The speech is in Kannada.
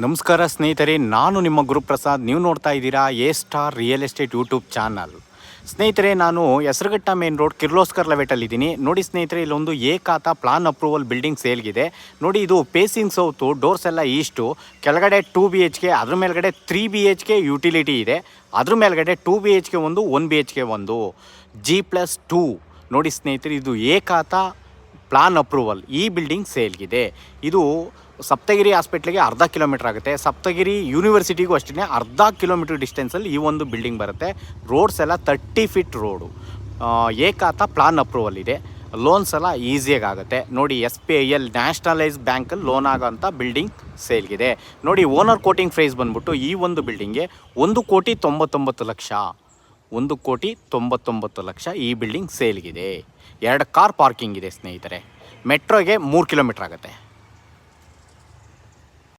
ನಮಸ್ಕಾರ ಸ್ನೇಹಿತರೆ, ನಾನು ನಿಮ್ಮ ಗುರುಪ್ರಸಾದ್. ನೀವು ನೋಡ್ತಾ ಇದ್ದೀರಾ A star real estate YouTube channel. ಸ್ನೇಹಿತರೆ, ನಾನು ಹೆಸರುಘಟ್ಟ ಮೇನ್ ರೋಡ್ ಕಿರ್ಲೋಸ್ಕರ್ ಲೆವೆಟಲ್ಲಿದ್ದೀನಿ. ನೋಡಿ ಸ್ನೇಹಿತರೆ, ಇಲ್ಲೊಂದು ಏಕಾತ ಪ್ಲಾನ್ ಅಪ್ರೂವಲ್ ಬಿಲ್ಡಿಂಗ್ ಸೇಲ್ಗಿದೆ. ನೋಡಿ, ಇದು ಪೇಸಿಂಗ್ ಸೌತು, ಡೋರ್ಸ್ ಎಲ್ಲ ಈಸ್ಟು, ಕೆಳಗಡೆ 2 BHK, ಅದ್ರ ಮೇಲ್ಗಡೆ 3 BHK ಯುಟಿಲಿಟಿ ಇದೆ. ಅದ್ರ ಮೇಲ್ಗಡೆ 2 BHK ಒಂದು, 1 BHK ಒಂದು, G+2. ನೋಡಿ ಸ್ನೇಹಿತರೆ, ಇದು ಏಕಾತ ಪ್ಲಾನ್ ಅಪ್ರೂವಲ್ ಈ ಬಿಲ್ಡಿಂಗ್ ಸೇಲ್ಗಿದೆ. ಇದು ಸಪ್ತಗಿರಿ ಹಾಸ್ಪಿಟ್ಲಿಗೆ ಅರ್ಧ ಕಿಲೋಮೀಟ್ರ್ ಆಗುತ್ತೆ. ಸಪ್ತಗಿರಿ ಯೂನಿವರ್ಸಿಟಿಗೂ ಅಷ್ಟೇ ಅರ್ಧ ಕಿಲೋಮೀಟ್ರ್ ಡಿಸ್ಟೆನ್ಸಲ್ಲಿ ಈ ಒಂದು ಬಿಲ್ಡಿಂಗ್ ಬರುತ್ತೆ. ರೋಡ್ಸ್ ಎಲ್ಲ 30 ಫೀಟ್ ರೋಡು. ಏಕಾತ ಪ್ಲಾನ್ ಅಪ್ರೂವಲ್ ಇದೆ. ಲೋನ್ಸ್ ಎಲ್ಲ ಈಸಿಯಾಗಿ ಆಗುತ್ತೆ. ನೋಡಿ, SBIL ನ್ಯಾಷನಲೈಸ್ ಬ್ಯಾಂಕಲ್ಲಿ ಲೋನ್ ಆಗೋಂಥ ಬಿಲ್ಡಿಂಗ್ ಸೇಲ್ಗಿದೆ. ನೋಡಿ, ಓನರ್ ಕೋಟಿಂಗ್ ಪ್ರೈಸ್ ಬಂದ್ಬಿಟ್ಟು ಈ ಒಂದು ಬಿಲ್ಡಿಂಗ್ಗೆ 1,99,00,000. 1,99,00,000 ಈ ಬಿಲ್ಡಿಂಗ್ ಸೇಲ್ಗಿದೆ. 2 ಕಾರ್ ಪಾರ್ಕಿಂಗ್ ಇದೆ ಸ್ನೇಹಿತರೆ. ಮೆಟ್ರೋಗೆ 3 ಕಿಲೋಮೀಟ್ರ್ ಆಗುತ್ತೆ.